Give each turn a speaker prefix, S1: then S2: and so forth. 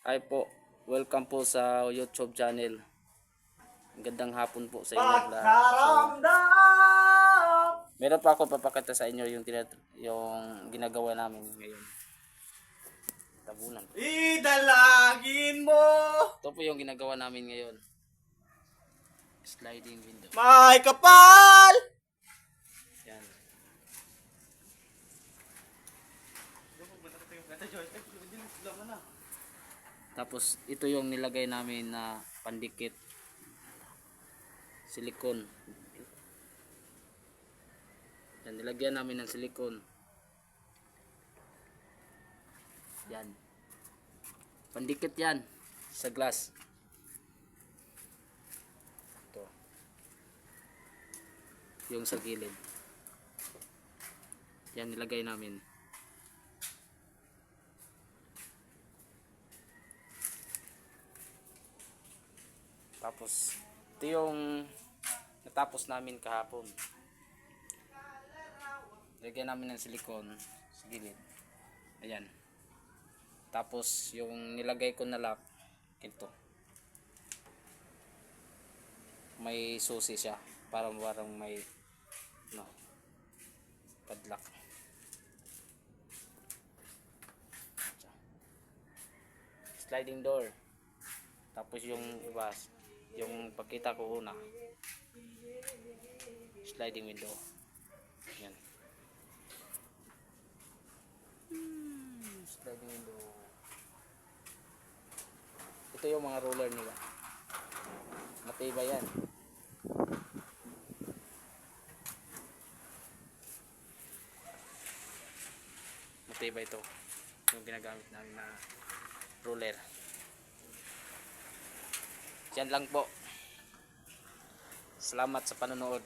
S1: Hi po, welcome po sa YouTube channel. Magandang hapon po sa inyo lahat. Meron pa ako papakita sa inyo yung ginagawa namin ngayon. Tabunan.
S2: Idalagin mo
S1: Ito po yung ginagawa namin ngayon. Sliding window.
S2: may kapal.
S1: Yan. Tapos ito yung nilagay namin na pandikit silikon. Yan, nilagyan namin ng silikon. Yan. Pandikit yan sa glass. Ito. Yung sa gilid. Yan nilagay namin. Tapos ito yung natapos namin kahapon. Lagyan namin ng silikon sa gilid. Ayan. Tapos yung nilagay ko na lock, ito. May susi siya para parang may padlock. Sliding door. Tapos yung iba, yung pagkita ko una, sliding window. Yan. Sliding window. Ito yung mga roller nila. Matibay yan. Matibay ito. Yung ginagamit namin na roller. Yan lang po. Salamat sa panonood.